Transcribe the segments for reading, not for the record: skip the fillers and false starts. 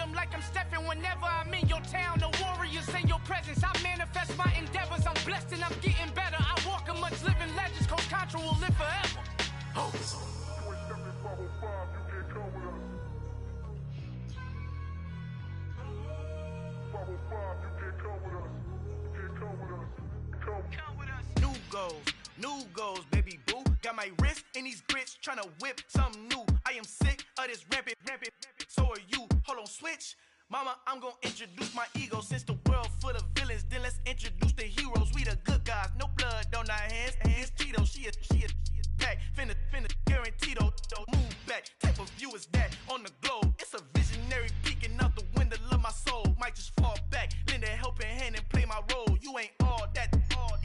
stadium like I'm stepping whenever I'm in your town. The warriors in your presence. I manifest my endeavors. I'm blessed and I'm getting better. I walk amongst living legends. Coach Contra will live forever. Oh. New goals, baby boo. Got my wrist in these grits, tryna whip something new. I am sick of this rampant. So are you. Hold on, switch. Mama, I'm gonna introduce my ego. Since the world full of villains, then let's introduce the heroes. We the good guys, no blood on our hands. Hands Tito, she is back. Finna, guaranteed. Move back. Type of view is that on the globe? It's a visionary peeking out the window of my soul. Might just fall back, lend a helping hand and play my role. You ain't all that.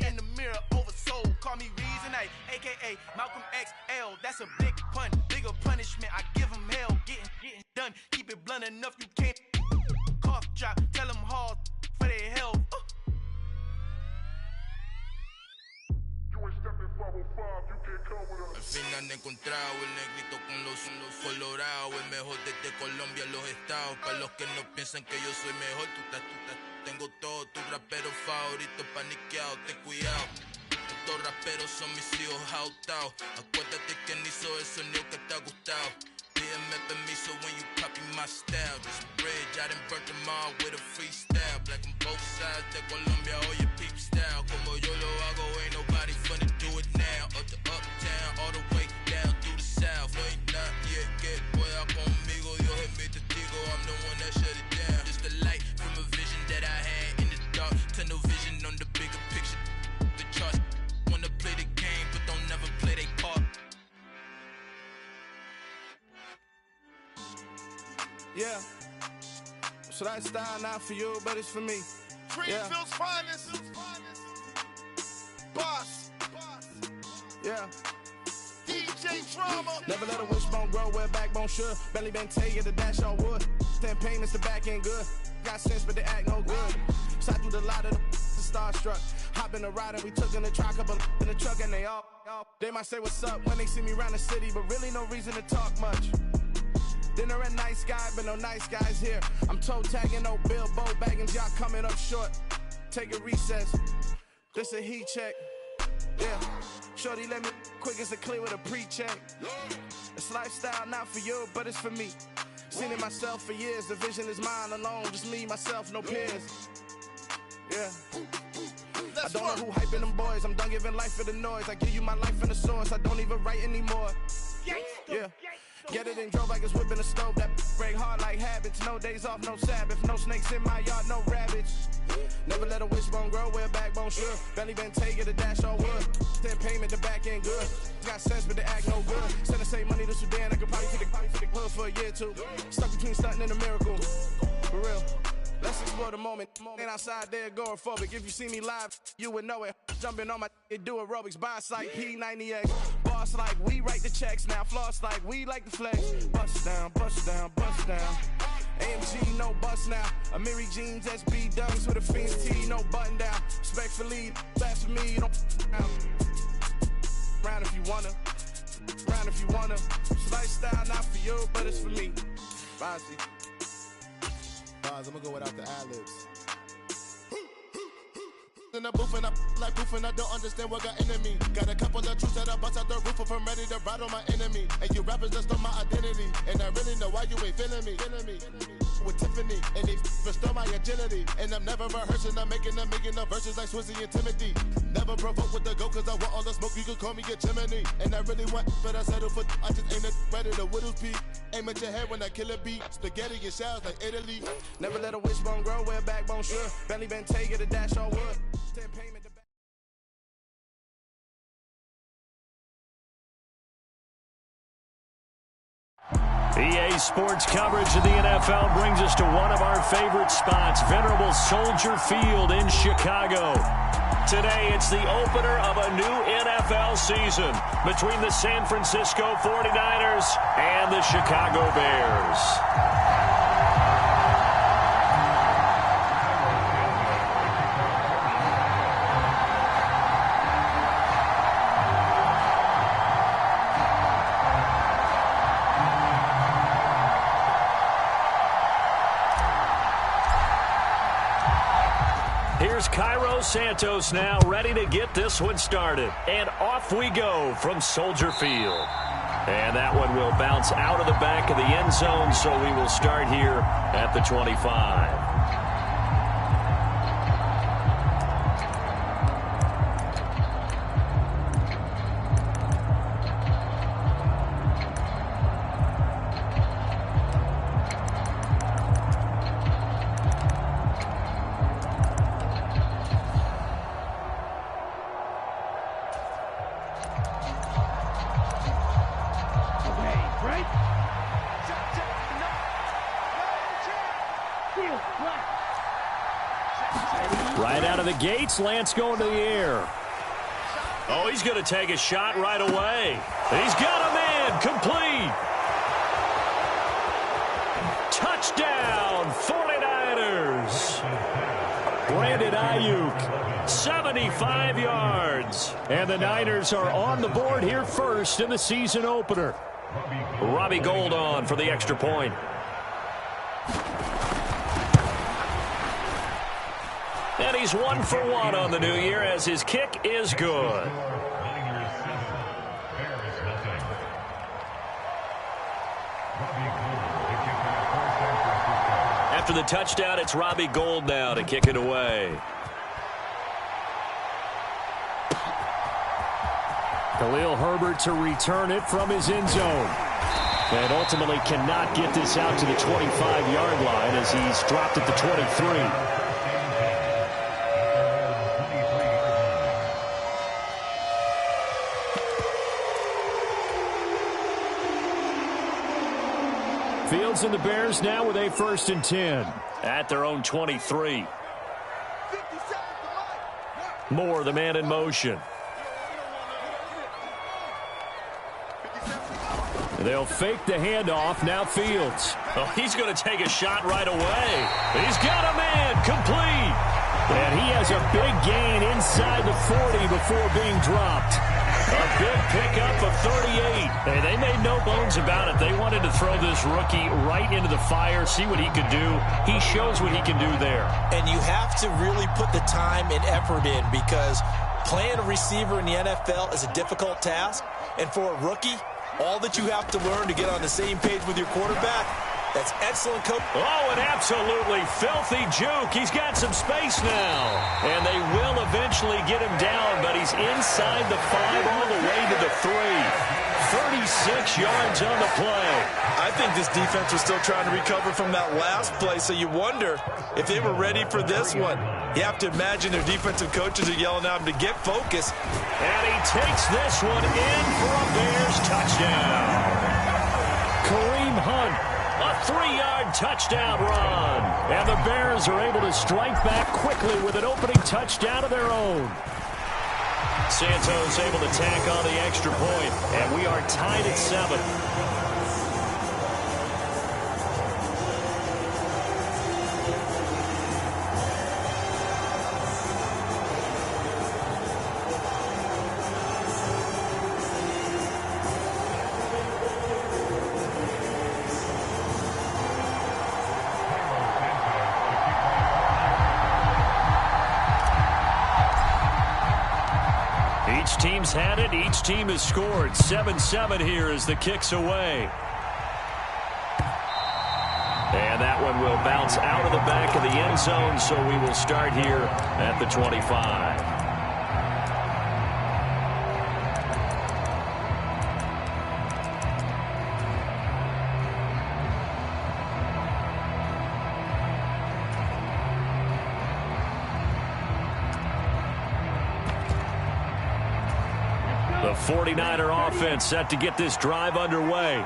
In the mirror, oversold. Call me Reason A, aka Malcolm XL. That's a big pun, bigger punishment. I give him hell, getting done. Keep it blunt enough, you can't. Cough drop, tell them hard for their health. Al fin han encontrado el negrito con los colorados, el mejor desde Colombia, los estados. Para los que no piensan que yo soy mejor, tengo todos tus raperos favoritos paniqueados, ten cuidado. Estos raperos son mis hijos jautados. Acuérdate quien hizo el sonido que te ha gustado. Pídeme permiso when you copy my style. This bridge, I done burnt them all with a freestyle. Black on both sides de Colombia, oye peep style. Como yo lo hago, ain't nobody finna do it now. Up to uptown, all the way down through the south. No hay nadie que pueda conmigo, Dios es mi testigo. I'm the one that shut it down. Just the light from a vision that I had in the dark. Tunnel vision on the bigger picture. The charts wanna play the game, but don't never play their part. Yeah, so that style not for you, but it's for me. Greenfield's finest. Boss. Yeah. DJ Drama. Never let a wishbone grow where a backbone should. Belly been take the dash on wood. 10 payments, the back end good. Got sense, but they act no good. So I do the lot of the starstruck. Hop in the ride and we took in the truck, couple in the truck and they all. They might say what's up when they see me around the city, but really no reason to talk much. Dinner a nice guy, but no nice guys here. I'm toe tagging, no Bilbo bagging, y'all coming up short. Take a recess. This a heat check. Yeah. Shorty let me quick as a clear with a pre-check. This lifestyle not for you, but it's for me. Seen it myself for years. The vision is mine alone. Just me, myself, no peers. Yeah. I don't know who hyping them boys. I'm done giving life for the noise. I give you my life in the source. I don't even write anymore. Yeah. Get it and drove like it's whipping a stove. That break hard like habits. No days off, no Sabbath. No snakes in my yard, no rabbits. Never let a wishbone grow where a backbone should. Belly been taking the dash on wood. 10 payment, the back end good. Got sense, but they act no good. Send the same money to Sudan. I could probably take the hood for a year or two. Stuck between stunting and a miracle. For real. Let's explore the moment. Ain't outside there agoraphobic. If you see me live, you would know it. Jumping on my do aerobics. Buy site P90X. Boss like we write the checks now. Floss like we like the flex. Bust down, bust down, bust down. AMG, no bust now. Amiri jeans, SB dunks with a Fiends T, no button down. Respectfully, that's for me, you don't down. Round if you wanna. Round if you wanna. It's lifestyle not for you, but it's for me. Bozzy. I'm gonna go without the ad-libs. In the booth and I like proof and I don't understand what got into me. Got a couple of truths that I bust out the roof if I'm ready to ride on my enemy. And you rappers just on my identity. And I really know why you ain't feeling me. With Tiffany and they restore my agility. And I'm never rehearsing, I'm making them verses like Swizzy and Timothy. Never provoke with the go cause I want all the smoke, you can call me a chimney. And I really want, but I settle for I just aim it ready to Whittles Peak. Aim at your head when I kill a beat. Spaghetti and shells like Italy. Never let a wishbone grow where a backbone should. Belly been taking the dash on wood. 10 payment the back. EA Sports coverage of the NFL brings us to one of our favorite spots, venerable Soldier Field in Chicago. Today, it's the opener of a new NFL season between the San Francisco 49ers and the Chicago Bears. Here's Cairo Santos now ready to get this one started. And off we go from Soldier Field. And that one will bounce out of the back of the end zone, so we will start here at the 25. Right out of the gates, Lance going to the air. Oh, he's going to take a shot right away. He's got a man, complete. Touchdown, 49ers. Brandon Ayuk, 75 yards. And the Niners are on the board here first in the season opener. Robbie Gould on for the extra point. And he's 1 for 1 on the new year as his kick is good. After the touchdown, it's Robbie Gould now to kick it away. Khalil Herbert to return it from his end zone. And ultimately cannot get this out to the 25-yard line as he's dropped at the 23. Fields and the Bears now with a 1st and 10 at their own 23. Moore, the man in motion. They'll fake the handoff. Now Fields. Oh, he's going to take a shot right away. He's got a man, complete. And he has a big gain inside the 40 before being dropped. A big pickup of 38. Hey, they made no bones about it. They wanted to throw this rookie right into the fire, see what he could do. He shows what he can do there. And you have to really put the time and effort in because playing a receiver in the NFL is a difficult task. And for a rookie, all that you have to learn to get on the same page with your quarterback, that's excellent coach. Oh, an absolutely filthy juke. He's got some space now. And they will eventually get him down, but he's inside the 5 all the way to the 3. 36 yards on the play. I think this defense was still trying to recover from that last play, so you wonder if they were ready for this one. You have to imagine their defensive coaches are yelling at him to get focused. And he takes this one in for a Bears touchdown. Kareem Hunt. A 3-yard touchdown run. And the Bears are able to strike back quickly with an opening touchdown of their own. Santos able to tack on the extra point, and we are tied at 7. Each team's had it. Each team has scored. 7-7 here as the kick's away. And that one will bounce out of the back of the end zone, so we will start here at the 25. The 49er offense set to get this drive underway.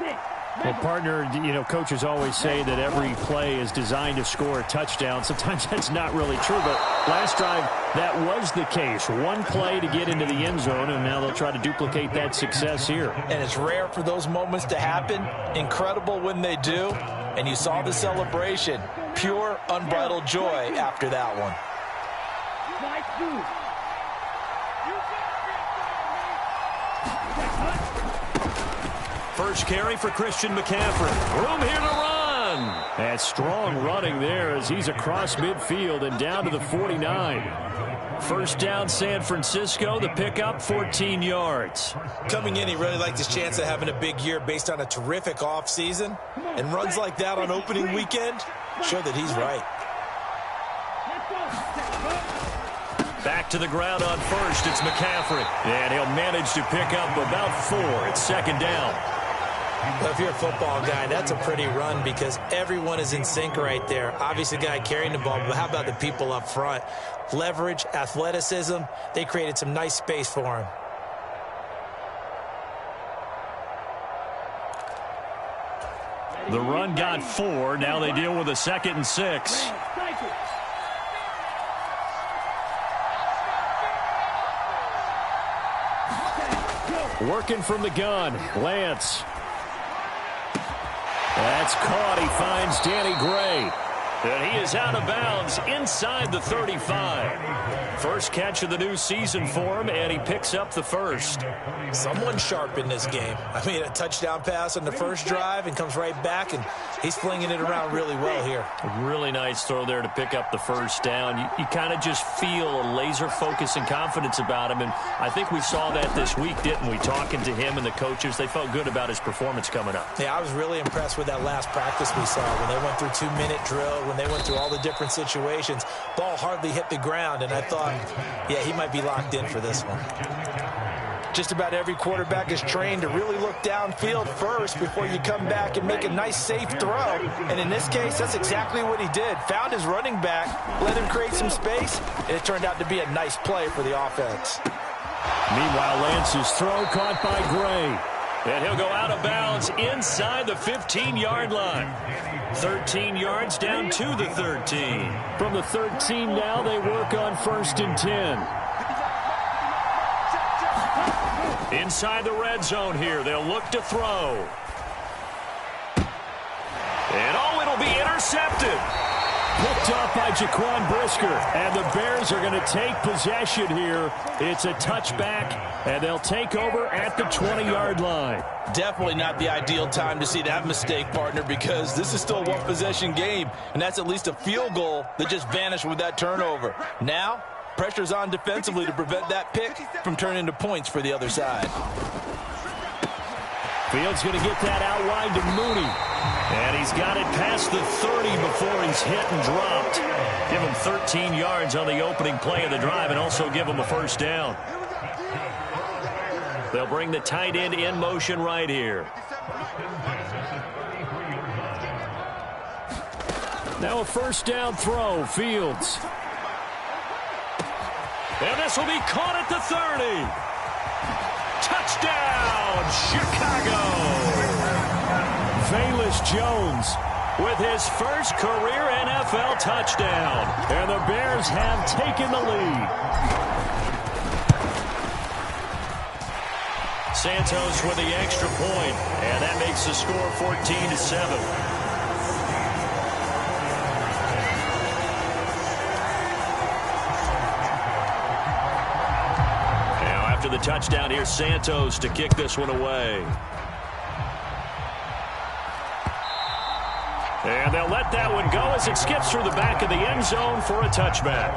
Well, partner, coaches always say that every play is designed to score a touchdown. Sometimes that's not really true, but last drive, that was the case. One play to get into the end zone, and now they'll try to duplicate that success here. And it's rare for those moments to happen. Incredible when they do. And you saw the celebration. Pure, unbridled joy after that one. First carry for Christian McCaffrey. Room here to run. And strong running there as he's across midfield and down to the 49. First down, San Francisco. The pickup, 14 yards. Coming in, he really liked his chance of having a big year based on a terrific offseason. And runs like that on opening weekend show that he's right. Back to the ground on first. It's McCaffrey. And he'll manage to pick up about 4. It's second down. Well, if you're a football guy, that's a pretty run because everyone is in sync right there. Obviously, the guy carrying the ball, but how about the people up front? Leverage, athleticism, they created some nice space for him. The run got 4. Now they deal with a 2nd and 6. Working from the gun, Lance. That's caught. He finds Danny Gray. And he is out of bounds inside the 35. First catch of the new season for him, and he picks up the first. Someone sharp in this game. I mean, a touchdown pass on the first drive and comes right back, and he's flinging it around really well here. A really nice throw there to pick up the first down. You kind of just feel a laser focus and confidence about him, and I think we saw that this week, didn't we? Talking to him and the coaches, they felt good about his performance coming up. Yeah, I was really impressed with that last practice we saw when they went through 2-minute drill, when they went through all the different situations. Ball hardly hit the ground, and I thought, yeah, he might be locked in for this one. Just about every quarterback is trained to really look downfield first before you come back and make a nice, safe throw. And in this case, that's exactly what he did. Found his running back, let him create some space, and it turned out to be a nice play for the offense. Meanwhile, Lance's throw caught by Gray. And he'll go out of bounds inside the 15-yard line. 13 yards down to the 13. From the 13 now, they work on 1st and 10. Inside the red zone here, they'll look to throw. And oh, it'll be intercepted. Picked off by Jaquan Brisker. And the Bears are going to take possession here. It's a touchback, and they'll take over at the 20-yard line. Definitely not the ideal time to see that mistake, partner, because this is still a one-possession game, and that's at least a field goal that just vanished with that turnover. Now, pressure's on defensively to prevent that pick from turning into points for the other side. Fields going to get that out wide to Mooney. And he's got it past the 30 before he's hit and dropped. Give him 13 yards on the opening play of the drive and also give him a first down. They'll bring the tight end in motion right here. Now a first down throw, Fields. And this will be caught at the 30. Touchdown, Chicago. Velus Jones with his first career NFL touchdown. And the Bears have taken the lead. Santos with the extra point, and that makes the score 14-7. Now after the touchdown, here's Santos to kick this one away. And they'll let that one go as it skips through the back of the end zone for a touchback.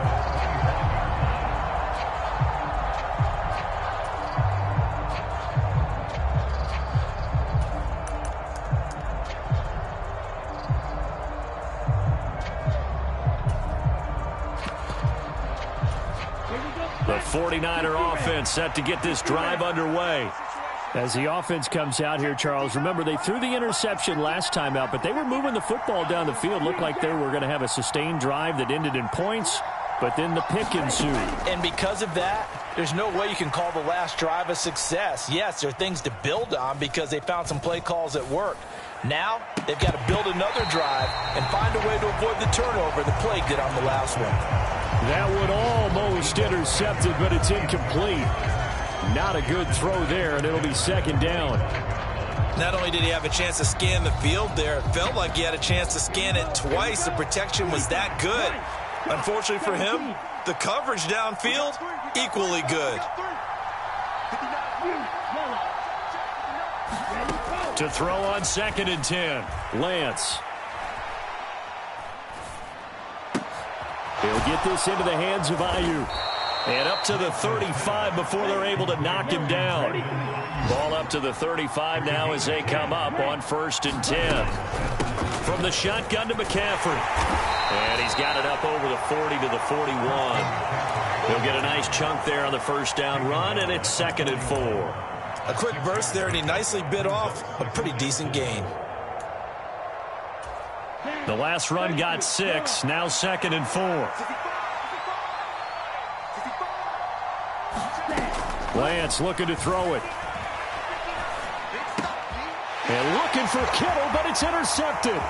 The 49er offense set to get this drive underway. As the offense comes out here, Charles, remember they threw the interception last time out, but they were moving the football down the field. Looked like they were going to have a sustained drive that ended in points, but then the pick ensued. And because of that, there's no way you can call the last drive a success. Yes, there are things to build on because they found some play calls that worked. Now, they've got to build another drive and find a way to avoid the turnover that plagued it on the last one. That one almost intercepted, but it's incomplete. Not a good throw there, and it'll be second down. Not only did he have a chance to scan the field there, it felt like he had a chance to scan it twice. The protection was that good. Unfortunately for him, the coverage downfield, equally good. To throw on 2nd and 10, Lance. He'll get this into the hands of Ayuk. And up to the 35 before they're able to knock him down. Ball up to the 35 now as they come up on 1st and 10. From the shotgun to McCaffrey. And he's got it up over the 40 to the 41. He'll get a nice chunk there on the first down run, and it's 2nd and 4. A quick burst there, and he nicely bit off a pretty decent gain. The last run got 6, now 2nd and 4. Lance looking to throw it. And looking for Kittle, but it's intercepted.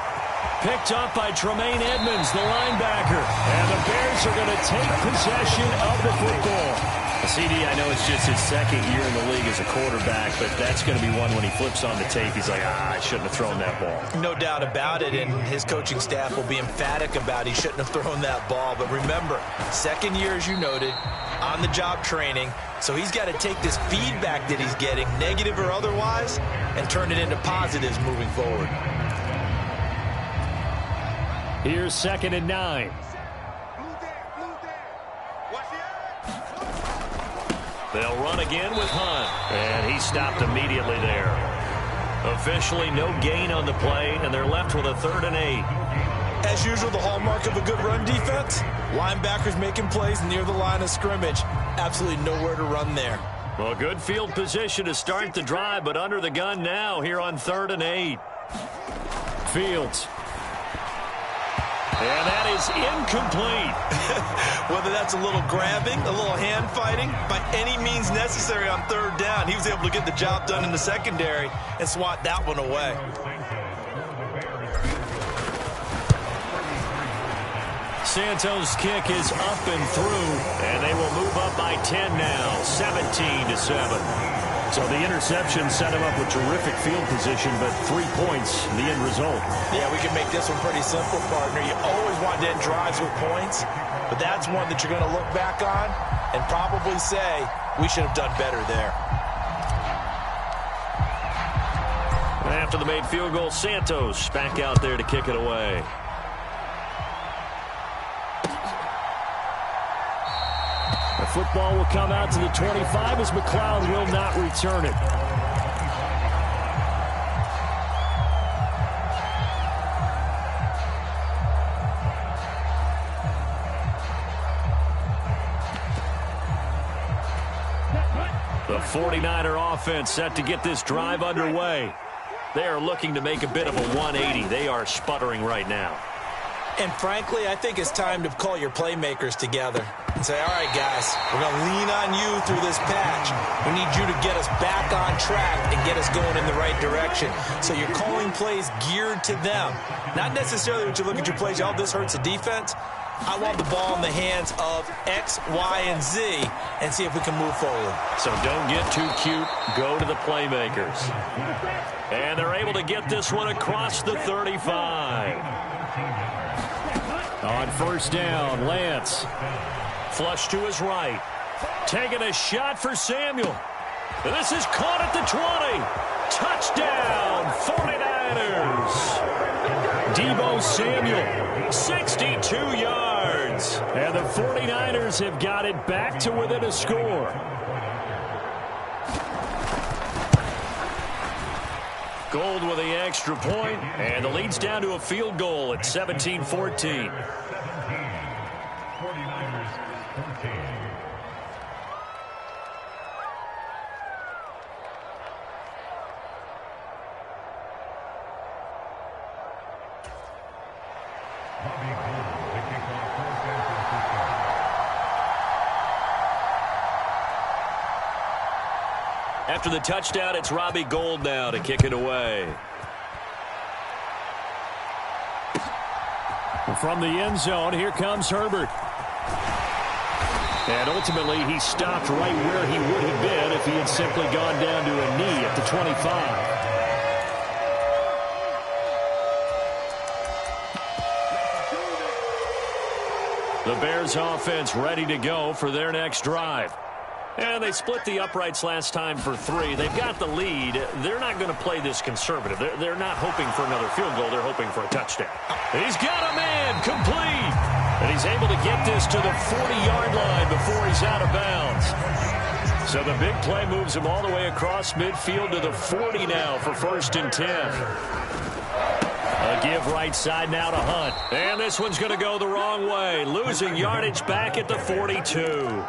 Picked up by Tremaine Edmonds, the linebacker. And the Bears are going to take possession of the football. CD, I know it's just his 2nd year in the league as a quarterback, but that's going to be one when he flips on the tape. He's like, I shouldn't have thrown that ball. No doubt about it, and his coaching staff will be emphatic about he shouldn't have thrown that ball. But remember, 2nd year, as you noted, on-the-job training. So he's got to take this feedback that he's getting, negative or otherwise, and turn it into positives moving forward. Here's 2nd and 9. They'll run again with Hunt. And he stopped immediately there. Officially no gain on the play, and they're left with a 3rd and 8. As usual, the hallmark of a good run defense, linebackers making plays near the line of scrimmage. Absolutely nowhere to run there. Well, good field position to start the drive, but under the gun now here on 3rd and 8. Fields. And that is incomplete. Whether that's a little grabbing, a little hand fighting, by any means necessary on 3rd down, he was able to get the job done in the secondary and swat that one away. Santos' kick is up and through, and they will move up by 10 now, 17-7. So the interception set him up with terrific field position, but 3 points, the end result. Yeah, we can make this one pretty simple, partner. You always want to end drives with points, but that's one that you're going to look back on and probably say, we should have done better there. After the made field goal, Santos back out there to kick it away. The football will come out to the 25 as McLeod will not return it. The 49er offense set to get this drive underway. They are looking to make a bit of a 180. They are sputtering right now. And frankly, I think it's time to call your playmakers together and say, all right, guys, we're going to lean on you through this patch. We need you to get us back on track and get us going in the right direction. So you're calling plays geared to them. Not necessarily when you look at your plays, oh, this hurts the defense. I want the ball in the hands of X, Y, and Z and see if we can move forward. So don't get too cute. Go to the playmakers. And they're able to get this one across the 35. On 1st down, Lance. Flush to his right. Taking a shot for Samuel. This is caught at the 20. Touchdown, 49ers. Deebo Samuel, 62 yards. And the 49ers have got it back to within a score. Gold with the extra point, and the lead's down to a field goal at 17-14. After the touchdown, it's Robbie Gould now to kick it away. From the end zone, here comes Herbert. And ultimately, he stopped right where he would have been if he had simply gone down to a knee at the 25. The Bears offense ready to go for their next drive. And they split the uprights last time for 3. They've got the lead. They're not going to play this conservative. They're not hoping for another field goal. They're hoping for a touchdown. He's got a man complete. And he's able to get this to the 40-yard line before he's out of bounds. So the big play moves him all the way across midfield to the 40 now for 1st and 10. A give right side now to Hunt. And this one's going to go the wrong way. Losing yardage back at the 42.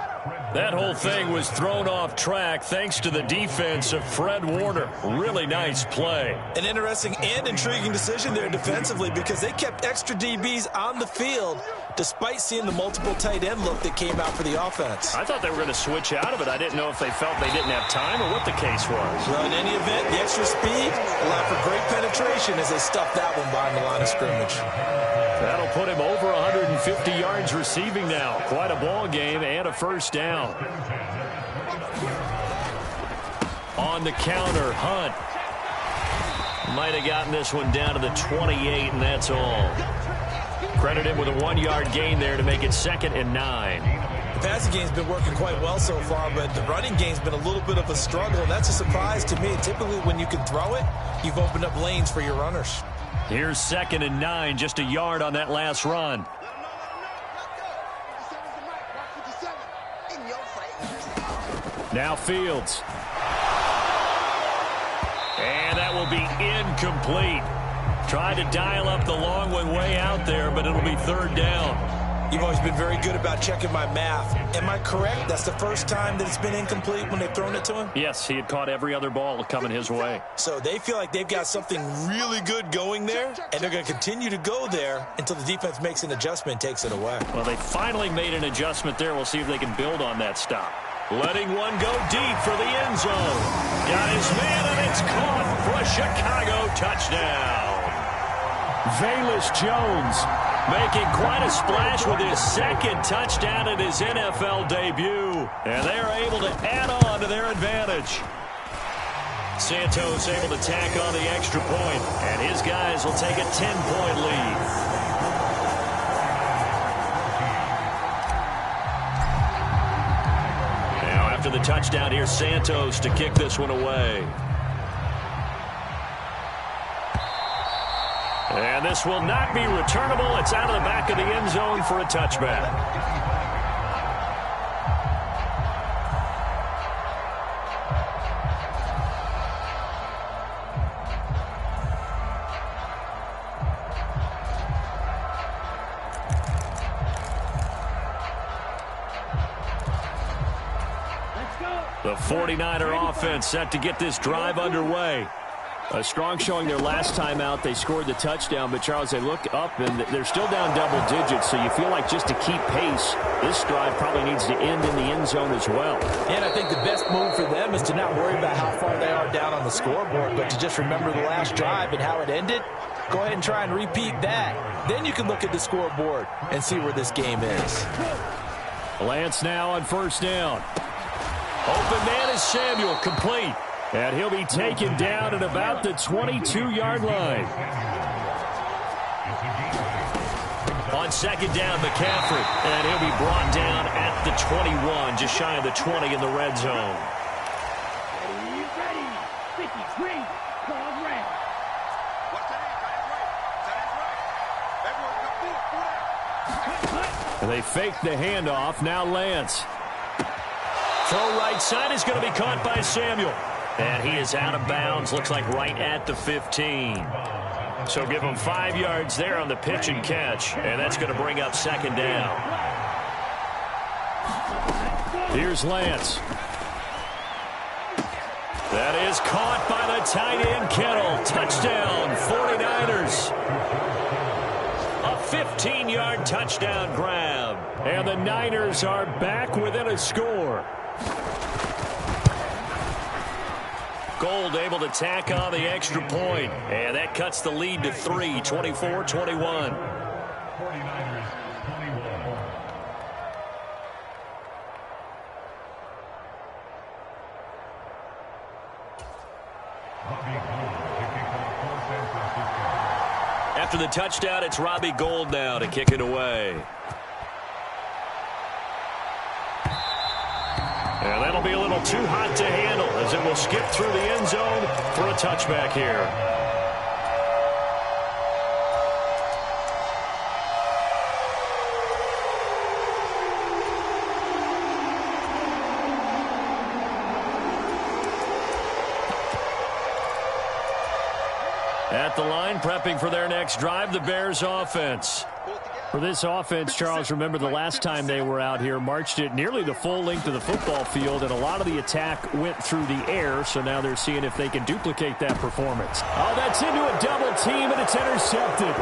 That whole thing was thrown off track thanks to the defense of Fred Warner. Really nice play. An interesting and intriguing decision there defensively because they kept extra DBs on the field despite seeing the multiple tight end look that came out for the offense. I thought they were going to switch out of it. I didn't know if they felt they didn't have time or what the case was. Well, in any event, the extra speed allowed for great penetration as they stuffed that one behind the line of scrimmage. That'll put him over 150 yards receiving now. Quite a ball game and a 1st down. On the counter, Hunt. Might have gotten this one down to the 28, and that's all. Credit him with a 1-yard gain there to make it 2nd and 9. The passing game's been working quite well so far, but the running game's been a little bit of a struggle, and that's a surprise to me. Typically, when you can throw it, you've opened up lanes for your runners. Here's 2nd and 9, just a yard on that last run. Now Fields. And that will be incomplete. Tried to dial up the long one way out there, but it'll be 3rd down. You've always been very good about checking my math. Am I correct? That's the first time that it's been incomplete when they've thrown it to him? Yes, he had caught every other ball coming his way. So they feel like they've got something really good going there, and they're going to continue to go there until the defense makes an adjustment and takes it away. Well, they finally made an adjustment there. We'll see if they can build on that stop. Letting one go deep for the end zone. Got his man, and it's caught for a Chicago touchdown. Velus Jones making quite a splash with his 2nd touchdown in his NFL debut. And they are able to add on to their advantage. Santos able to tack on the extra point, and his guys will take a 10-point lead. Now after the touchdown, here's Santos to kick this one away. And this will not be returnable. It's out of the back of the end zone for a touchback. The 49er offense set to get this drive underway. A strong showing their last time out. They scored the touchdown, but, Charles, they look up, and they're still down double digits, so you feel like just to keep pace, this drive probably needs to end in the end zone as well. And I think the best move for them is to not worry about how far they are down on the scoreboard, but to just remember the last drive and how it ended. Go ahead and try and repeat that. Then you can look at the scoreboard and see where this game is. Lance now on 1st down. Open man is Samuel, complete. And he'll be taken down at about the 22-yard line. On 2nd down, McCaffrey. And he'll be brought down at the 21, just shy of the 20 in the red zone. And they fake the handoff. Now Lance. Throw right side is going to be caught by Samuel. And he is out of bounds, looks like right at the 15. So give him 5 yards there on the pitch and catch, and that's going to bring up 2nd down. Here's Lance. That is caught by the tight end, Kittle. Touchdown, 49ers. A 15-yard touchdown grab. And the Niners are back within a score. Gold able to tack on the extra point. And that cuts the lead to 3, 24-21. After the touchdown, it's Robbie Gould now to kick it away. And that'll be a little too hot to handle as it will skip through the end zone for a touchback here. at the line, prepping for their next drive, the Bears offense. For this offense, Charles, remember the last time they were out here, marched it nearly the full length of the football field, and a lot of the attack went through the air, so now they're seeing if they can duplicate that performance. Oh, that's into a double team, and it's intercepted.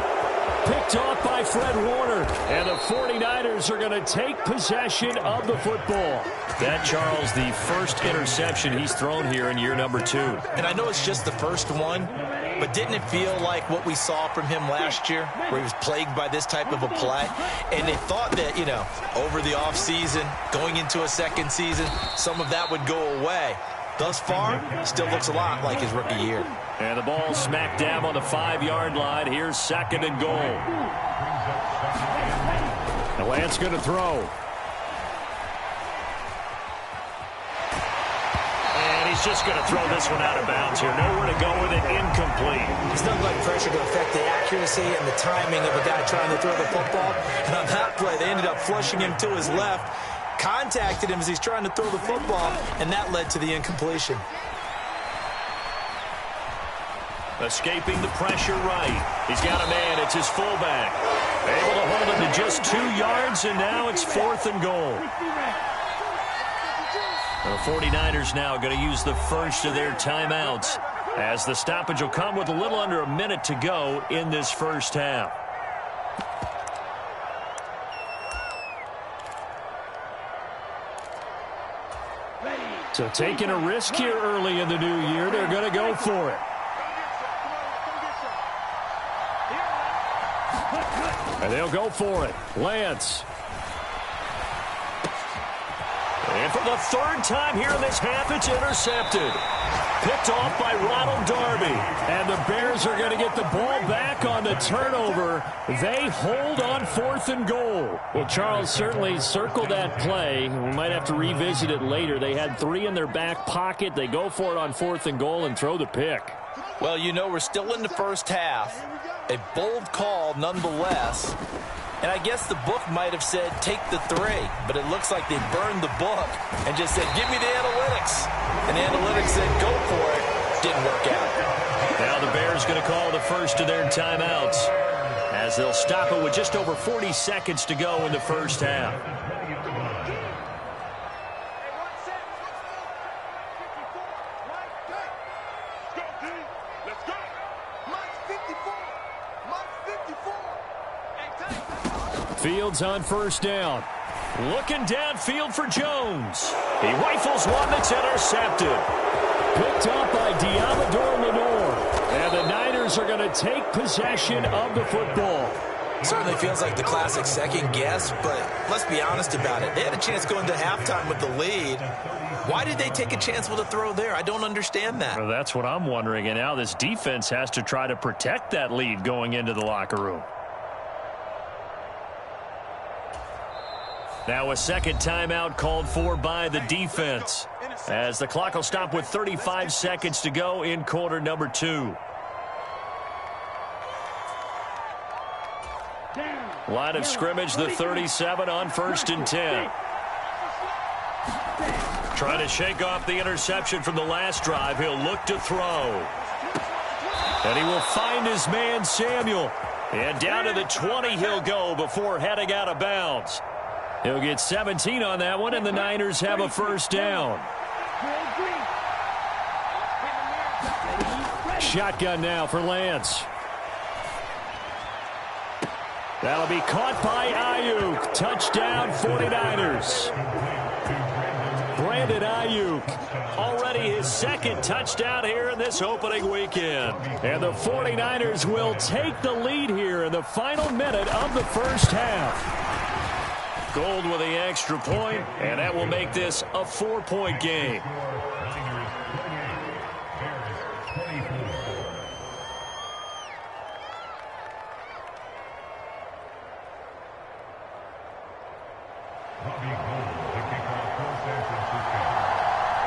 Picked off by Fred Warner, and the 49ers are going to take possession of the football. That, Charles, the first interception he's thrown here in year number 2. And I know it's just the first one, but didn't it feel like what we saw from him last year, where he was plagued by this type of a play? And they thought that, you know, over the offseason, going into a second season, some of that would go away. Thus far, still looks a lot like his rookie year. And the ball smacked down on the 5-yard line. Here's 2nd and goal. And Lance going to throw. And he's just going to throw this one out of bounds here. Nowhere to go with it. Incomplete. It's not like pressure to affect the accuracy and the timing of a guy trying to throw the football. And on that play, they ended up flushing him to his left. Contacted him as he's trying to throw the football, and that led to the incompletion. Escaping the pressure right. He's got a man. It's his fullback. Able to hold him to just 2 yards, and now it's 4th and goal. The 49ers now going to use the first of their timeouts, as the stoppage will come with a little under a minute to go in this first half. So taking a risk here early in the new year, they're going to go for it. And they'll go for it. Lance. And for the 3rd time here in this half, it's intercepted. Picked off by Ronald Darby. And the Bears are going to get the ball back on the turnover. They hold on 4th and goal. Well, Charles, certainly circle that play. We might have to revisit it later. They had 3 in their back pocket. They go for it on 4th and goal and throw the pick. Well, you know, we're still in the first half. A bold call nonetheless. And I guess the book might have said take the 3, but it looks like they burned the book and just said give me the analytics. And the analytics said go for it. Didn't work out. Now the Bears going to call the first of their timeouts, as they'll stop it with just over 40 seconds to go in the first half. Fields on first down. Looking downfield for Jones. He rifles one that's intercepted. Picked up by Diamador Lenore. And the Niners are going to take possession of the football. Certainly feels like the classic second guess, but let's be honest about it. They had a chance going to halftime with the lead. Why did they take a chance with a throw there? I don't understand that. Well, that's what I'm wondering. And now this defense has to try to protect that lead going into the locker room. Now a second timeout called for by the defense, as the clock will stop with 35 seconds to go in quarter number 2. Line of scrimmage, the 37 on 1st and 10. Trying to shake off the interception from the last drive. He'll look to throw. And he will find his man, Samuel. And down to the 20 he'll go before heading out of bounds. He'll get 17 on that one, and the Niners have a first down. Shotgun now for Lance. That'll be caught by Ayuk. Touchdown, 49ers. Brandon Ayuk, already his 2nd touchdown here in this opening weekend. And the 49ers will take the lead here in the final minute of the first half. Gold with the extra point, and that will make this a 4-point game.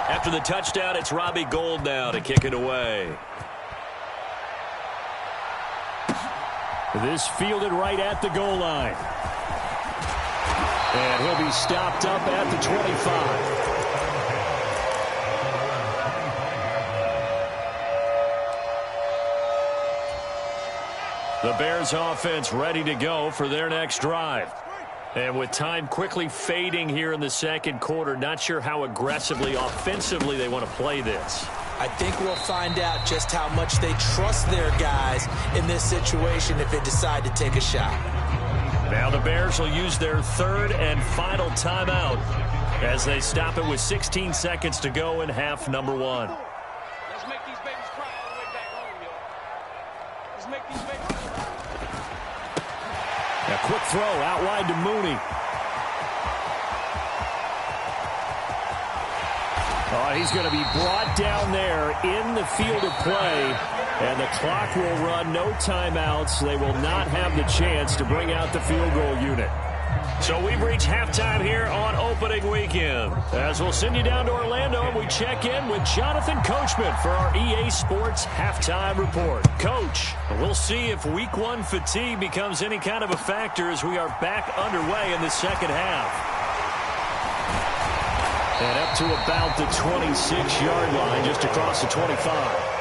After the touchdown, it's Robbie Gould now to kick it away. This fielded right at the goal line. And he'll be stopped up at the 25. The Bears offense ready to go for their next drive. And with time quickly fading here in the second quarter, not sure how aggressively, offensively they want to play this. I think we'll find out just how much they trust their guys in this situation if they decide to take a shot. Now the Bears will use their third and final timeout as they stop it with 16 seconds to go in half number 1. Let's make these babies cry all the way back home, yo. Let's make these babies cry. A quick throw out wide to Mooney. Oh, he's going to be brought down there in the field of play, and the clock will run. No timeouts. They will not have the chance to bring out the field goal unit. So we've reached halftime here on opening weekend. As we'll send you down to Orlando, we check in with Jonathan Coachman for our EA Sports Halftime Report. Coach, we'll see if Week 1 fatigue becomes any kind of a factor as we are back underway in the second half. And up to about the 26-yard line, just across the 25.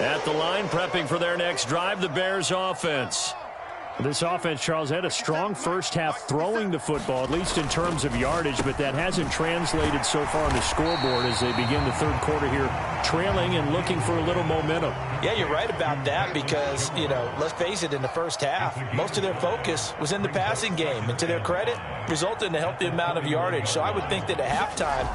At the line, prepping for their next drive, the Bears offense. This offense, Charles, had a strong first half throwing the football, at least in terms of yardage, but that hasn't translated so far on the scoreboard as they begin the third quarter here, trailing and looking for a little momentum. Yeah, you're right about that because, let's face it, in the first half, most of their focus was in the passing game, and to their credit, resulted in a healthy amount of yardage. So I would think that at halftime,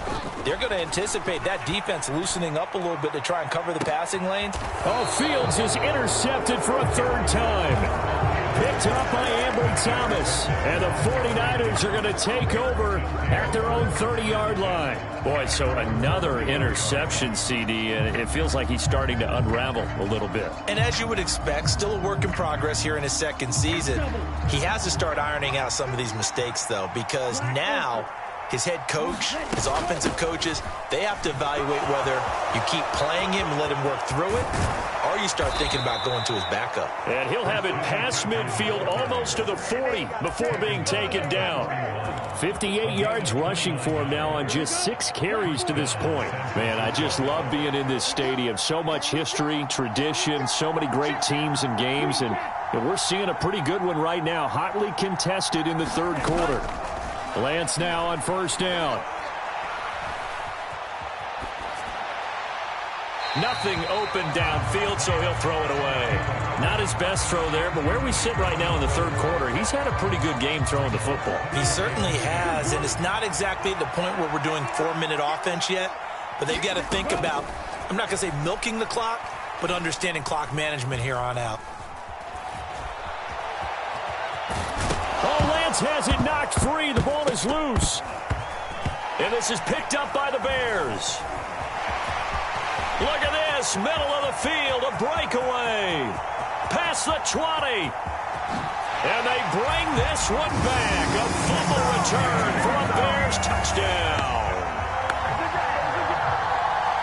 they're going to anticipate that defense loosening up a little bit to try and cover the passing lanes. Oh, Fields is intercepted for a third time. Picked up by Ambry Thomas. And the 49ers are going to take over at their own 30-yard line. Boy, so another interception, CD, and it feels like he's starting to unravel a little bit. And as you would expect, still a work in progress here in his second season. He has to start ironing out some of these mistakes, though, because now his head coach, his offensive coaches, they have to evaluate whether you keep playing him and let him work through it, or you start thinking about going to his backup. And he'll have it past midfield almost to the 40 before being taken down. 58 yards rushing for him now on just 6 carries to this point. Man, I just love being in this stadium. So much history, tradition, so many great teams and games, and we're seeing a pretty good one right now, hotly contested in the third quarter. Lance now on first down. Nothing open downfield, so he'll throw it away. Not his best throw there, but where we sit right now in the third quarter, he's had a pretty good game throwing the football. He certainly has, and it's not exactly at the point where we're doing 4-minute offense yet, but they've got to think about, I'm not going to say milking the clock, but understanding clock management here on out. Oh, Lance has it knocked free. The ball is loose. And this is picked up by the Bears. Look at this, middle of the field, a breakaway. Past the 20. And they bring this one back. A fumble return for a Bears touchdown.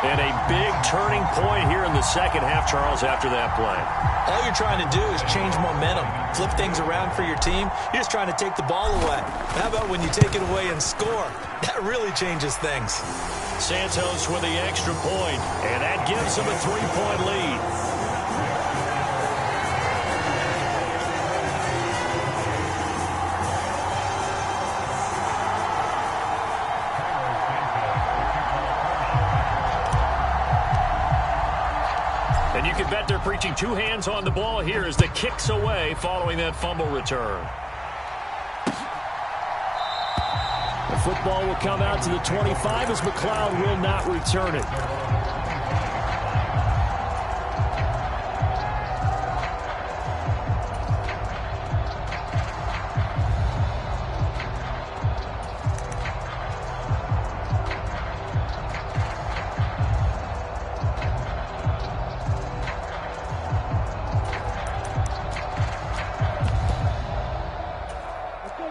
And a big turning point here in the second half, Charles, after that play. All you're trying to do is change momentum, flip things around for your team. You're just trying to take the ball away. How about when you take it away and score? That really changes things. Santos with the extra point, and that gives them a 3-point lead. And you can bet they're preaching 2 hands on the ball here as the kick's away following that fumble return. The football will come out to the 25 as McLeod will not return it.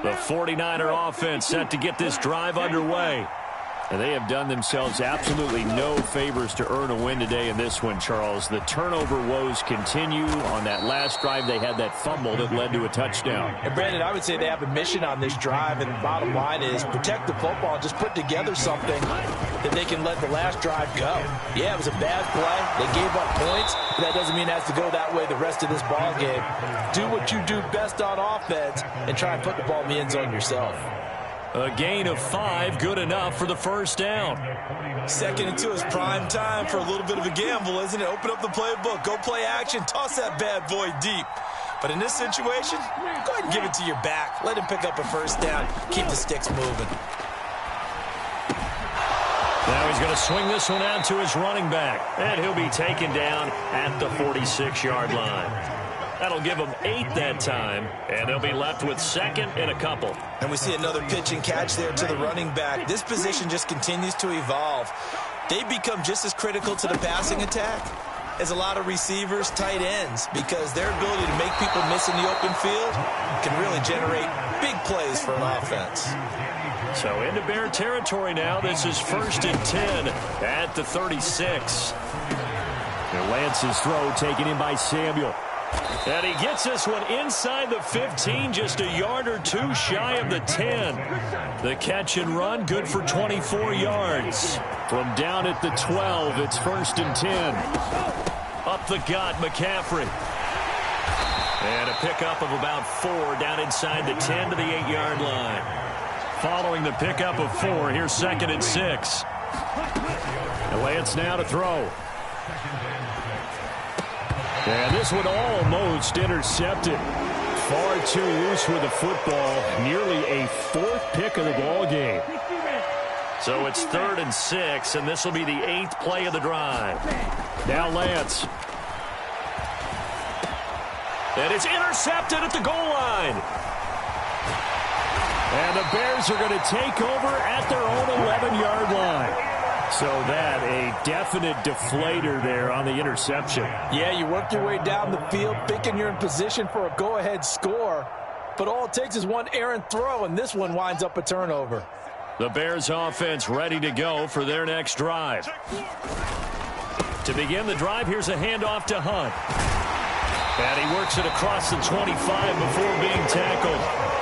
The 49er offense set to get this drive underway. And they have done themselves absolutely no favors to earn a win today in this one, Charles. The turnover woes continue. On that last drive, they had that fumble that led to a touchdown. And Brandon, I would say they have a mission on this drive, and the bottom line is protect the football and just put together something that they can let the last drive go. Yeah, it was a bad play. They gave up points, but that doesn't mean it has to go that way the rest of this ball game. Do what you do best on offense and try and put the ball in the end zone yourself. A gain of 5, good enough for the first down. Second and 2 is prime time for a little bit of a gamble, isn't it? Open up the playbook, go play action, toss that bad boy deep. But in this situation, go ahead and give it to your back. Let him pick up a first down. Keep the sticks moving. Now he's going to swing this one out to his running back. And he'll be taken down at the 46-yard line. That'll give them 8 that time, and they'll be left with second and a couple. And we see another pitch and catch there to the running back. This position just continues to evolve. They become just as critical to the passing attack as a lot of receivers, tight ends, because their ability to make people miss in the open field can really generate big plays for an offense. So into Bear territory now. This is 1st and 10 at the 36. And Lance's throw taken in by Samuel. And he gets this one inside the 15, just a yard or 2 shy of the 10. The catch and run, good for 24 yards. From down at the 12, it's 1st and 10. Up the gut, McCaffrey. And a pickup of about 4 down inside the 10 to the 8-yard line. Following the pickup of 4, here's 2nd and 6. And Lance now to throw. And this one almost intercepted. Far too loose with the football. Nearly a 4th pick of the ball game. So it's 3rd and 6, and this will be the 8th play of the drive. Now Lance. And it's intercepted at the goal line. And the Bears are going to take over at their own 11-yard line. So that, a definite deflator there on the interception. Yeah, you work your way down the field, thinking you're in position for a go-ahead score. But all it takes is one errant throw, and this one winds up a turnover. The Bears offense ready to go for their next drive. To begin the drive, here's a handoff to Hunt. And he works it across the 25 before being tackled.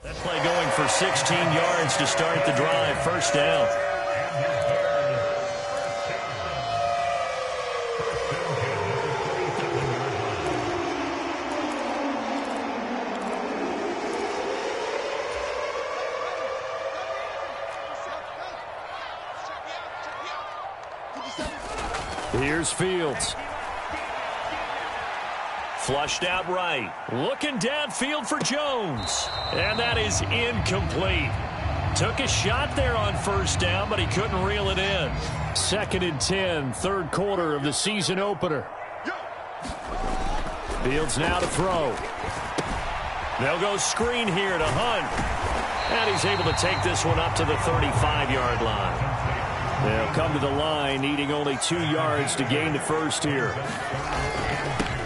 That play going for 16 yards to start the drive. First down. Here's Fields. Flushed out right. Looking downfield for Jones. And that is incomplete. Took a shot there on first down, but he couldn't reel it in. 2nd and 10, third quarter of the season opener. Fields now to throw. They'll go screen here to Hunt. And he's able to take this one up to the 35-yard line. They'll come to the line, needing only 2 yards to gain the first here.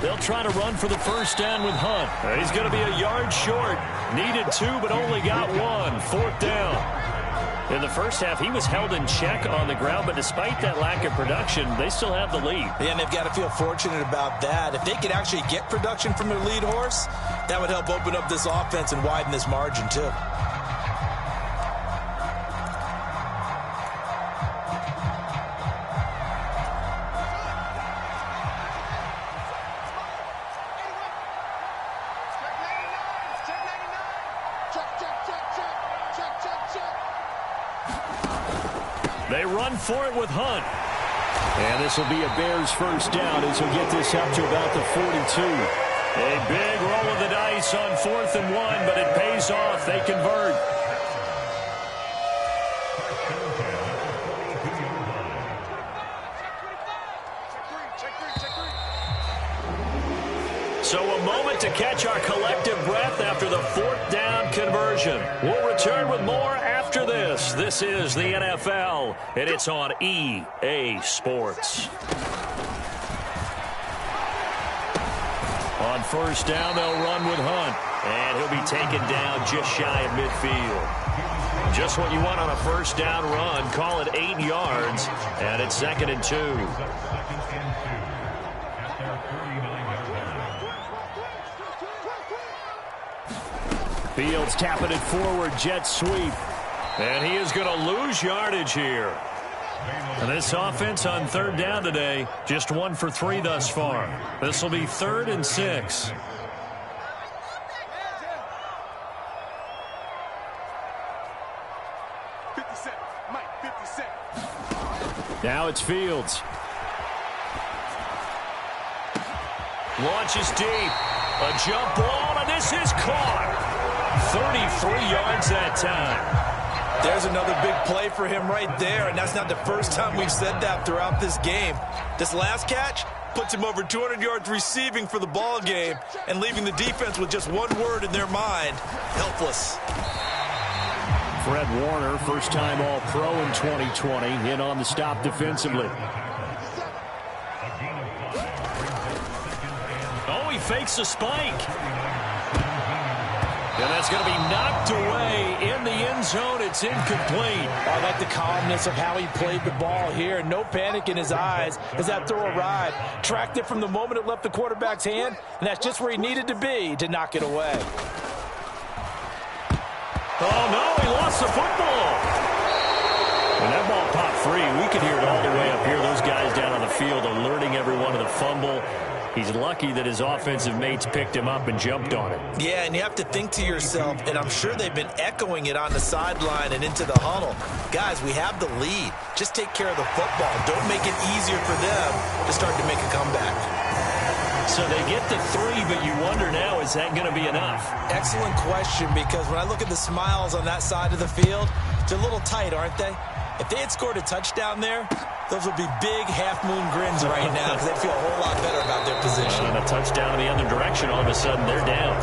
They'll try to run for the first down with Hunt. He's going to be a yard short. Needed 2, but only got 1. 4th down. In the first half, he was held in check on the ground, but despite that lack of production, they still have the lead. Yeah, and they've got to feel fortunate about that. If they could actually get production from their lead horse, that would help open up this offense and widen this margin, too. They run for it with Hunt. And this will be a Bears first down as he'll get this up to about the 42. A big roll of the dice on 4th and 1, but it pays off. They convert. So a moment to catch our collective breath after the 4th down conversion. We'll return with more after this. This is the NFL, and it's on EA Sports. On first down, they'll run with Hunt, and he'll be taken down just shy of midfield. Just what you want on a first down run. Call it 8 yards, and it's 2nd and 2. Fields tapping it forward, jet sweep. And he is going to lose yardage here. And this offense on 3rd down today, just 1 for 3 thus far. This will be 3rd and 6. Now it's Fields. Launches deep. A jump ball, and this is caught. 33 yards that time. There's another big play for him right there, and that's not the first time we've said that throughout this game. This last catch puts him over 200 yards receiving for the ball game and leaving the defense with just one word in their mind: helpless. Fred Warner, first-time All-Pro in 2020, in on the stop defensively. Oh, he fakes a spike. And that's going to be knocked away in the end zone. It's incomplete. I like the calmness of how he played the ball here. No panic in his eyes as that throw arrived. Tracked it from the moment it left the quarterback's hand, and that's just where he needed to be to knock it away. Oh, no, he lost the football. And that ball popped free. We could hear it all the way up here. Those guys down on the field alerting everyone to the fumble. He's lucky that his offensive mates picked him up and jumped on it. Yeah, and you have to think to yourself, and I'm sure they've been echoing it on the sideline and into the huddle. Guys, we have the lead. Just take care of the football. Don't make it easier for them to start to make a comeback. So they get the 3, but you wonder now, is that going to be enough? Excellent question, because when I look at the smiles on that side of the field, they're a little tight, aren't they? If they had scored a touchdown there, those would be big half-moon grins right now because they'd feel a whole lot better about their position. And a touchdown in the other direction, all of a sudden they're down.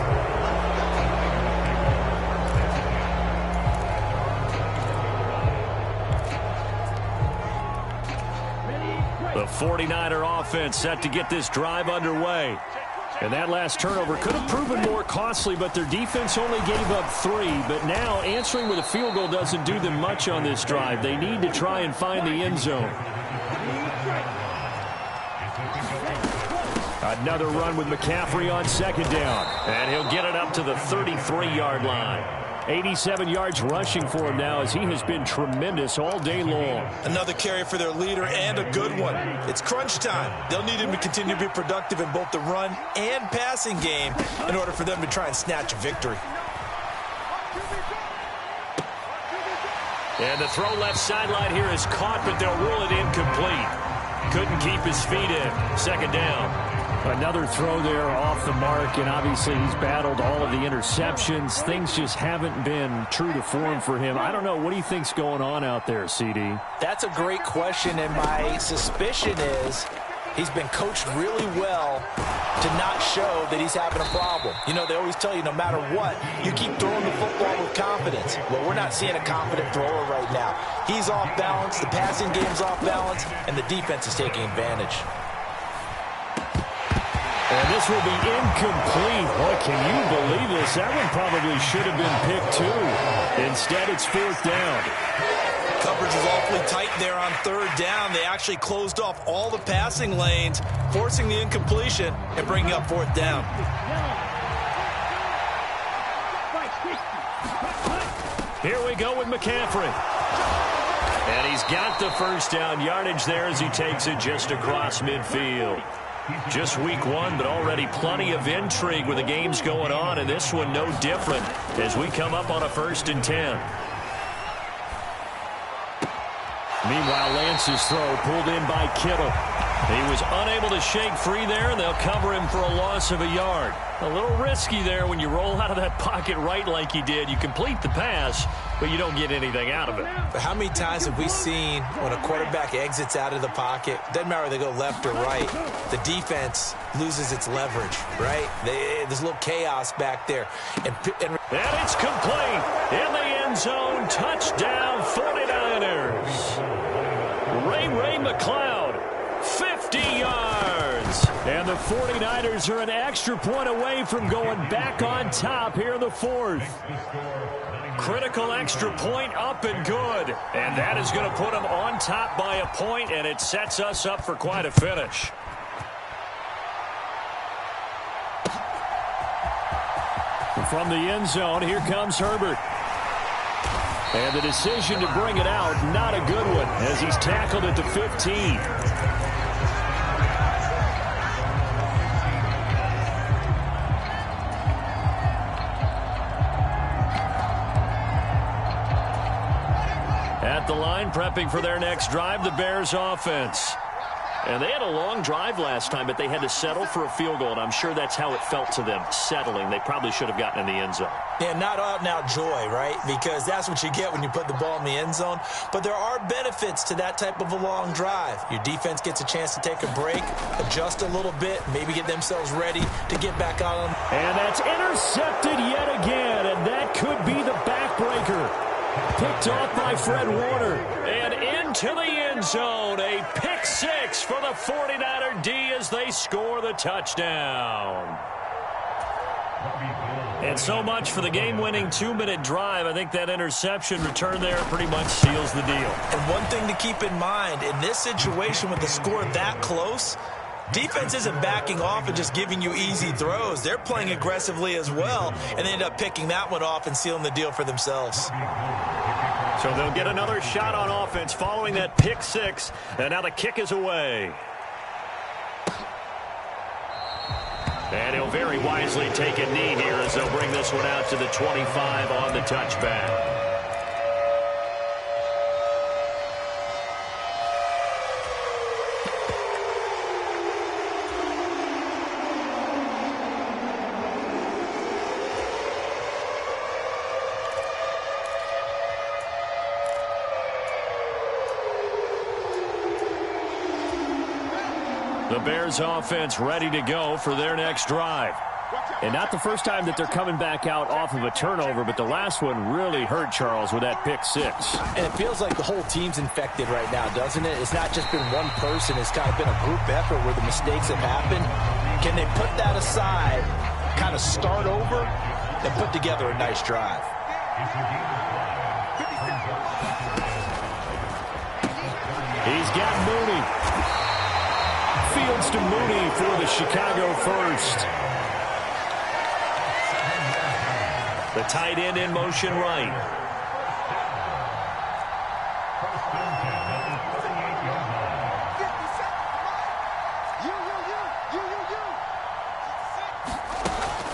The 49er offense set to get this drive underway. And that last turnover could have proven more costly, but their defense only gave up 3. But now answering with a field goal doesn't do them much on this drive. They need to try and find the end zone. Another run with McCaffrey on 2nd down. And he'll get it up to the 33-yard line. 87 yards rushing for him now as he has been tremendous all day long. Another carry for their leader and a good one. It's crunch time. They'll need him to continue to be productive in both the run and passing game in order for them to try and snatch a victory. And the throw left sideline here is caught, but they'll rule it incomplete. couldn't keep his feet in. Second down. Another throw there off the mark, and obviously he's battled all of the interceptions. Things just haven't been true to form for him. I don't know. What do you think's going on out there, CD? That's a great question, and my suspicion is he's been coached really well to not show that he's having a problem. You know, they always tell you no matter what, you keep throwing the football with confidence. Well, we're not seeing a confident thrower right now. He's off balance, the passing game's off balance, and the defense is taking advantage. And this will be incomplete. Boy, can you believe this? That one probably should have been picked too. Instead, it's fourth down. Coverage is awfully tight there on third down. They actually closed off all the passing lanes, forcing the incompletion and bringing up fourth down. Here we go with McCaffrey. And he's got the first down yardage there as he takes it just across midfield. Just week one, but already plenty of intrigue with the games going on, and this one no different as we come up on a 1st and 10. Meanwhile, Lance's throw pulled in by Kittle. He was unable to shake free there, and they'll cover him for a loss of a yard. A little risky there when you roll out of that pocket right like he did. You complete the pass, but you don't get anything out of it. But how many times have we seen when a quarterback exits out of the pocket, doesn't matter whether they go left or right, the defense loses its leverage, right? There's a little chaos back there. And it's complete in the end zone. Touchdown 49ers. Ray McCloud, 50 yards. And the 49ers are an extra point away from going back on top here in the fourth. Critical extra point up and good. And that is going to put them on top by a point, and it sets us up for quite a finish. From the end zone, here comes Herbert. And the decision to bring it out, not a good one, as he's tackled at the 15. At the line, prepping for their next drive, the Bears offense. And they had a long drive last time, but they had to settle for a field goal, and I'm sure that's how it felt to them, settling. They probably should have gotten in the end zone. Yeah, not out-and-out joy, right? Because that's what you get when you put the ball in the end zone. But there are benefits to that type of a long drive. Your defense gets a chance to take a break, adjust a little bit, maybe get themselves ready to get back out on. And that's intercepted yet again, and that could be the backbreaker. Picked off by Fred Warner. And into the end zone. A pick six for the 49er D as they score the touchdown. And so much for the game-winning 2-minute drive. I think that interception return there pretty much seals the deal. And one thing to keep in mind, in this situation with the score that close, defense isn't backing off and just giving you easy throws. They're playing aggressively as well, and they end up picking that one off and sealing the deal for themselves. So they'll get another shot on offense following that pick six, and now the kick is away. And he'll very wisely take a knee here as they'll bring this one out to the 25 on the touchback. The Bears offense ready to go for their next drive. And not the first time that they're coming back out off of a turnover, but the last one really hurt Charles with that pick six. And it feels like the whole team's infected right now, doesn't it? It's not just been one person. It's kind of been a group effort where the mistakes have happened. Can they put that aside, kind of start over, and put together a nice drive? He's got Mooney. Fields to Mooney for the Chicago first. The tight end in motion right.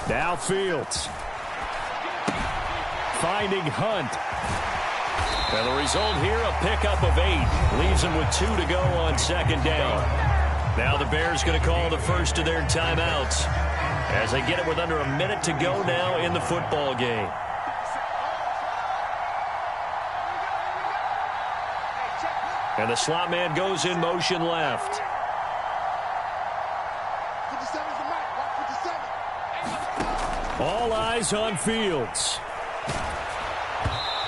Now Fields. Finding Hunt. And the result here, a pickup of 8. Leaves them with 2 to go on second down. Now the Bears going to call the first of their timeouts as they get it with under a minute to go now in the football game. And the slot man goes in motion left. All eyes on Fields.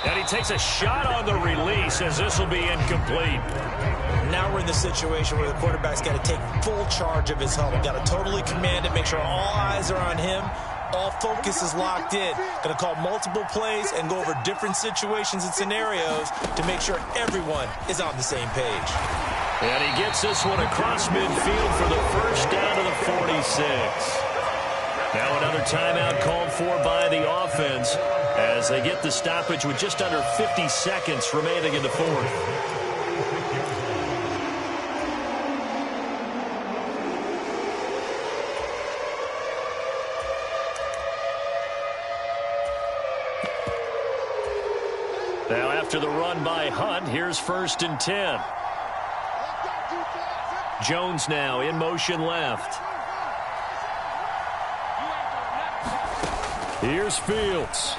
And he takes a shot on the release as this will be incomplete. Now we're in the situation where the quarterback's got to take full charge of his huddle. Got to totally command it, make sure all eyes are on him. All focus is locked in. Going to call multiple plays and go over different situations and scenarios to make sure everyone is on the same page. And he gets this one across midfield for the first down to the 46. Now another timeout called for by the offense as they get the stoppage with just under 50 seconds remaining in the fourth. Now after the run by Hunt, here's 1st and 10. Jones now in motion left. Here's Fields.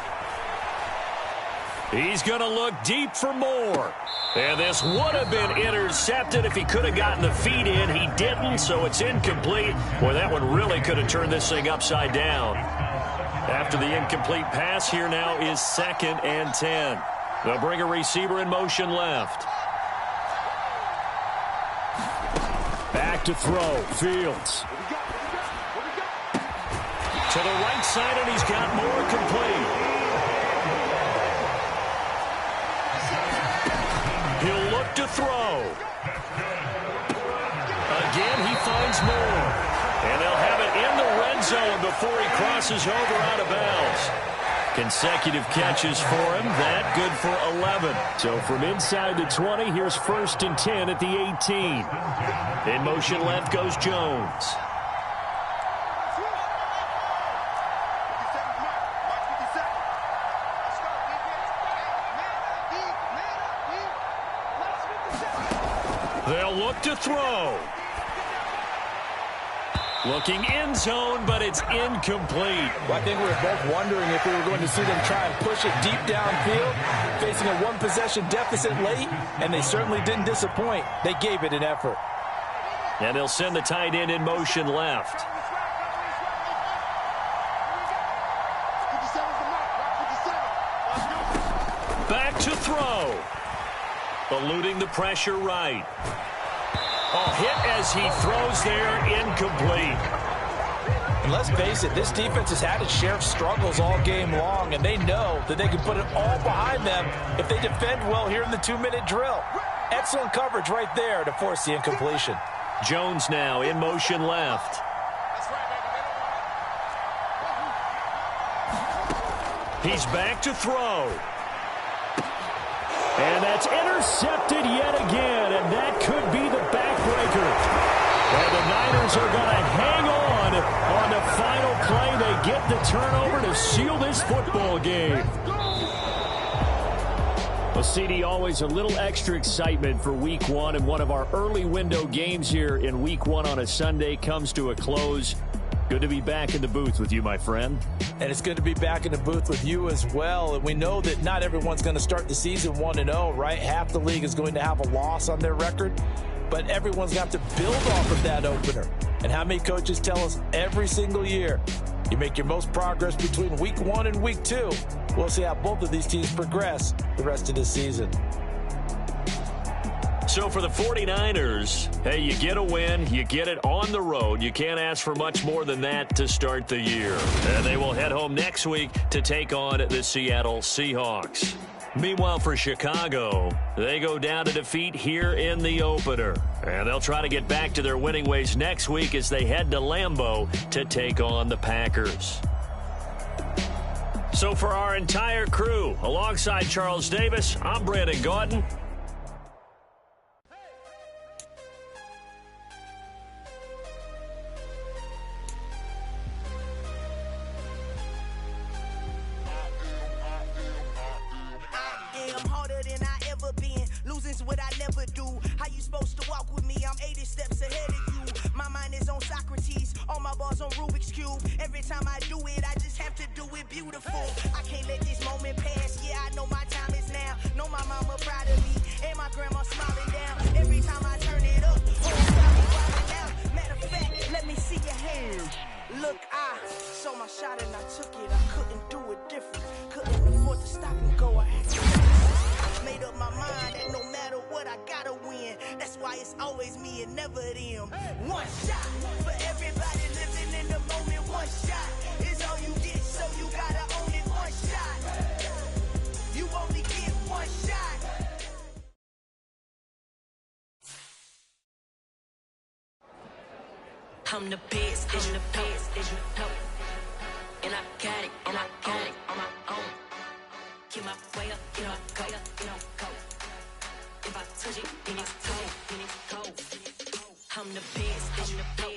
He's going to look deep for more. And this would have been intercepted if he could have gotten the feet in. He didn't, so it's incomplete. Boy, that one really could have turned this thing upside down. After the incomplete pass, here now is 2nd and 10. They'll bring a receiver in motion left. Back to throw. Fields. To the right side, and he's got more complete. He'll look to throw. Again, he finds more. And they'll have it in the red zone before he crosses over out of bounds. Consecutive catches for him. That good for 11. So from inside the 20, here's 1st and 10 at the 18. In motion left goes Jones. They'll look to throw. Looking end zone, but it's incomplete. Well, I think we were both wondering if we were going to see them try and push it deep downfield, facing a one-possession deficit late, and they certainly didn't disappoint. They gave it an effort. And they'll send the tight end in motion left. Back to throw. Eluding the pressure right. Oh, hit as he throws there, incomplete. And let's face it, this defense has had its share of struggles all game long, and they know that they can put it all behind them if they defend well here in the 2-minute drill. Excellent coverage right there to force the incompletion. Jones now in motion left. He's back to throw. And that's intercepted yet again, and that could be the backbreaker. And the Niners are going to hang on the final play. They get the turnover to seal this football game. Well, CD, always a little extra excitement for Week 1, and one of our early window games here in Week 1 on a Sunday comes to a close. Good to be back in the booth with you, my friend. And it's good to be back in the booth with you as well. And we know that not everyone's going to start the season 1-0, right? Half the league is going to have a loss on their record. But everyone's got to build off of that opener. And how many coaches tell us every single year, you make your most progress between Week 1 and Week 2. We'll see how both of these teams progress the rest of this season. So for the 49ers, hey, you get a win, you get it on the road. You can't ask for much more than that to start the year. And they will head home next week to take on the Seattle Seahawks. Meanwhile, for Chicago, they go down to defeat here in the opener. And they'll try to get back to their winning ways next week as they head to Lambeau to take on the Packers. So for our entire crew, alongside Charles Davis, I'm Brandon Gaudin. Harder than I beautiful. I can't let this moment pass. Yeah, I know my time is now. Know my mama proud of me, and my grandma smiling down. Every time I turn it up, whole family wildin' out. Matter of fact, let me see your hands. Look, I saw my shot and I took it. I couldn't do it different. Couldn't afford to stop and go. I had to made up my mind that no matter what, I gotta win. That's why it's always me and never them. One shot for everybody living in the moment. One shot is all you get, so you gotta own it. One shot. You only get one shot. I'm the best, I'm the best, and I got it, and I got it on my own. Get my way up, get my go, go. If I touch it, then it's cold, then it's cold. I'm the best, I'm the best.